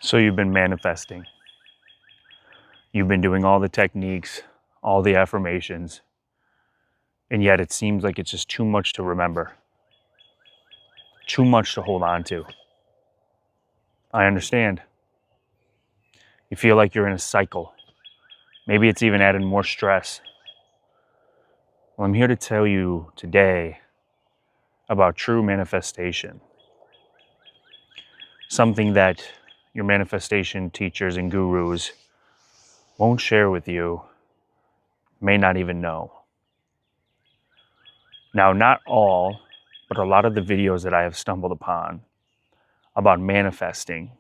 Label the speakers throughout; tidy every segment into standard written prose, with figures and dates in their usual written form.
Speaker 1: So you've been manifesting. You've been doing all the techniques, all the affirmations, and yet it seems like it's just too much to remember, too much to hold on to. I understand. You feel like you're in a cycle. Maybe it's even added more stress. Well, I'm here to tell you today about true manifestation. Something that your manifestation teachers and gurus won't share with you, may not even know. Now, not all, but a lot of the videos that I have stumbled upon about manifesting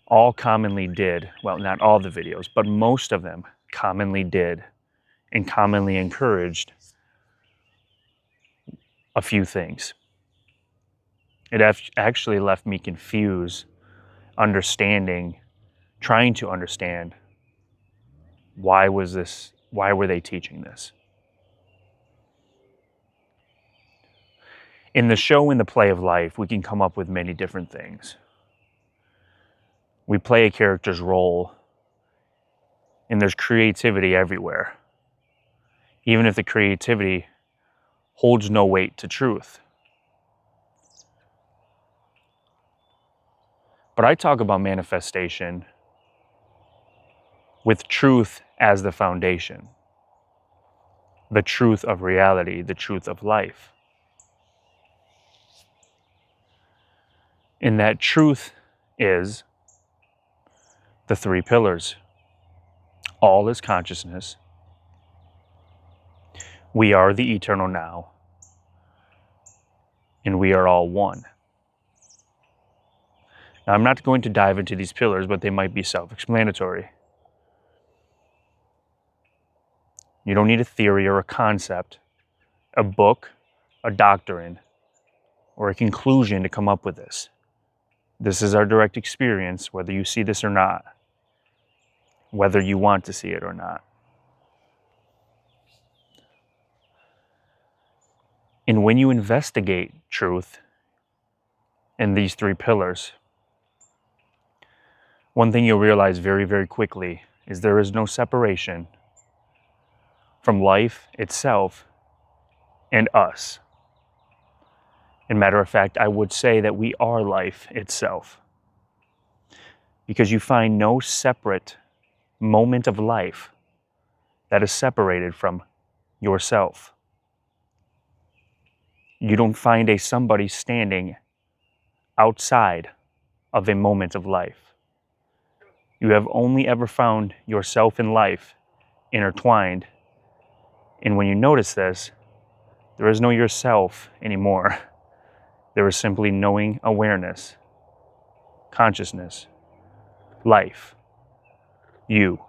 Speaker 1: all commonly did, well, not all the videos, but most of them commonly did and commonly encouraged a few things. It actually left me confused, trying to understand why were they teaching this? In the show and the play of life, we can come up with many different things. We play a character's role, and there's creativity everywhere, even if the creativity holds no weight to truth. But I talk about manifestation with truth as the foundation, the truth of reality, the truth of life. And that truth is the three pillars. All is consciousness. We are the eternal now. And we are all one. Now, I'm not going to dive into these pillars, but they might be self-explanatory. You don't need a theory or a concept, a book, a doctrine, or a conclusion to come up with this. This is our direct experience, whether you see this or not, whether you want to see it or not. And when you investigate truth in these three pillars, one thing you'll realize very, very quickly is there is no separation from life itself and us. As a matter of fact, I would say that we are life itself, because you find no separate moment of life that is separated from yourself. You don't find somebody standing outside of a moment of life. You have only ever found yourself in life intertwined. And when you notice this, there is no yourself anymore. There is simply knowing, awareness, consciousness, life, you.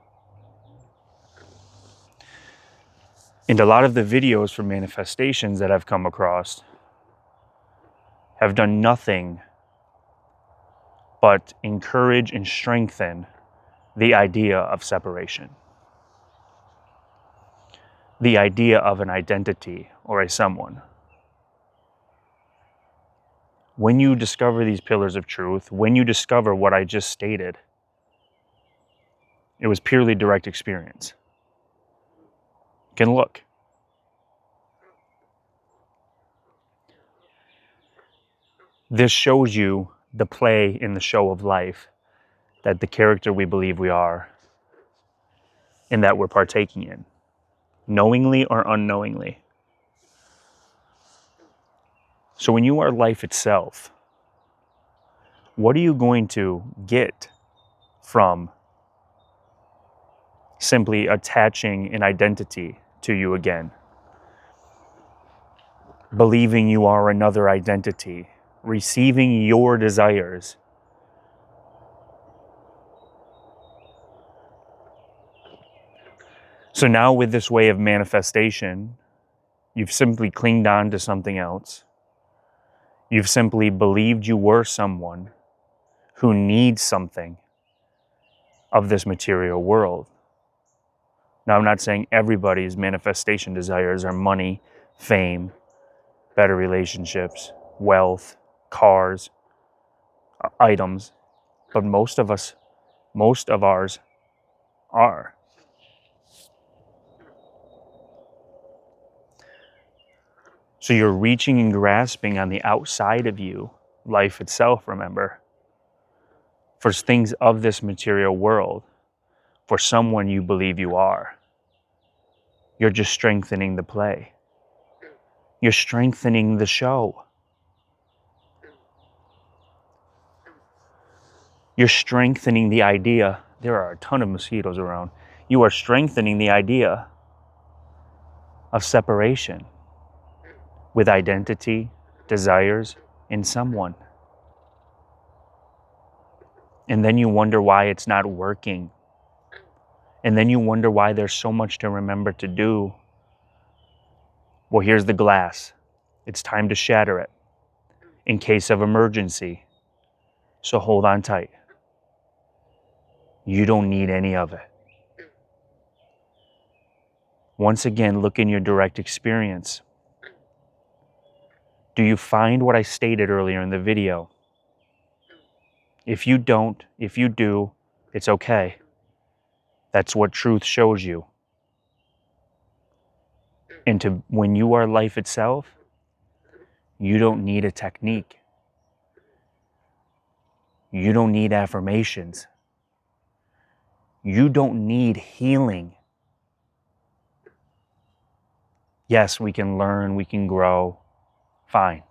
Speaker 1: And a lot of the videos for manifestations that I've come across have done nothing but encourage and strengthen the idea of separation. The idea of an identity or a someone. When you discover these pillars of truth, when you discover what I just stated, it was purely direct experience. You can look. This shows you the play in the show of life that the character we believe we are and that we're partaking in, knowingly or unknowingly. So when you are life itself, what are you going to get from simply attaching an identity to you again? Believing you are another identity, receiving your desires. So now with this way of manifestation, you've simply clinged on to something else. You've simply believed you were someone who needs something of this material world. Now, I'm not saying everybody's manifestation desires are money, fame, better relationships, wealth, cars, items. but most of ours are. So you're reaching and grasping on the outside of you, life itself, remember, for things of this material world, for someone you believe you are. You're just strengthening the play. You're strengthening the show. You're strengthening the idea. There are a ton of mosquitoes around. You are strengthening the idea of separation with identity, desires, in someone. And then you wonder why it's not working. And then you wonder why there's so much to remember to do. Well, here's the glass. It's time to shatter it in case of emergency. So hold on tight. You don't need any of it. Once again, look in your direct experience. Do you find what I stated earlier in the video? If you don't, if you do, it's okay. That's what truth shows you. And when you are life itself, you don't need a technique. You don't need affirmations. You don't need healing. Yes, we can learn, we can grow. Fine.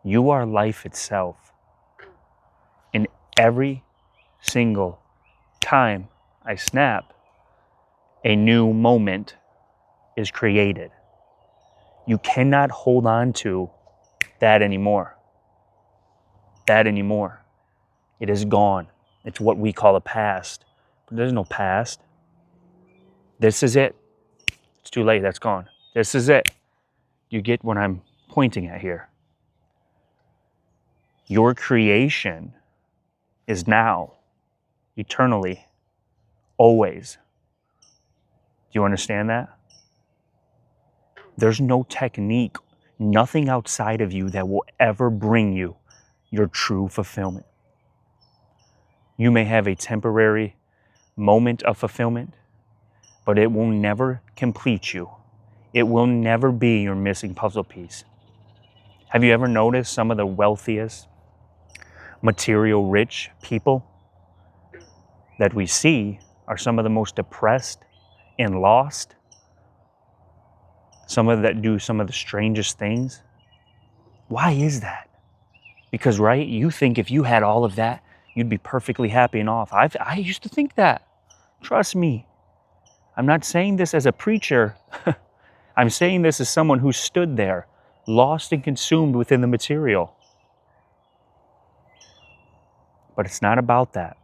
Speaker 1: You are life itself. And every single time I snap, a new moment is created. You cannot hold on to that anymore. That anymore. It is gone. It's what we call a past. But there's no past. This is it. It's too late. That's gone. This is it. You get what I'm pointing at here. Your creation is now, eternally, always. Do you understand that? There's no technique, nothing outside of you that will ever bring you your true fulfillment. You may have a temporary moment of fulfillment, but it will never complete you. It will never be your missing puzzle piece. Have you ever noticed some of the wealthiest, material rich people that we see are some of the most depressed and lost? Some of that do some of the strangest things. Why is that? Because, right, you think if you had all of that, you'd be perfectly happy and off. I used to think that. Trust me. I'm not saying this as a preacher. I'm saying this as someone who stood there, lost and consumed within the material. But it's not about that.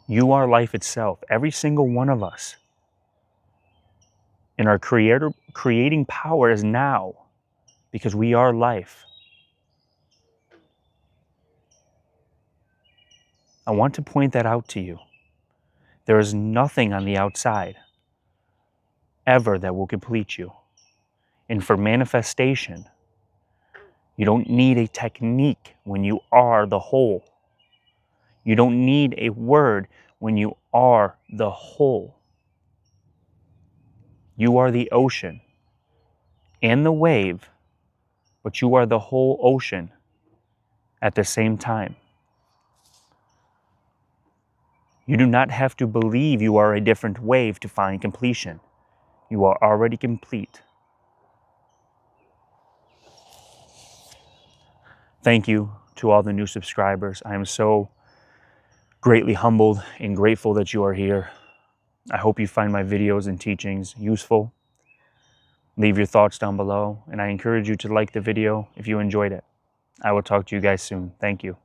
Speaker 1: You are life itself, every single one of us. And our creating power is now, because we are life. I want to point that out to you. There is nothing on the outside ever that will complete you. And for manifestation, you don't need a technique when you are the whole. You don't need a word when you are the whole. You are the ocean and the wave, but you are the whole ocean at the same time. You do not have to believe you are a different wave to find completion. You are already complete. Thank you to all the new subscribers. I am so greatly humbled and grateful that you are here. I hope you find my videos and teachings useful. Leave your thoughts down below, and I encourage you to like the video if you enjoyed it. I will talk to you guys soon. Thank you.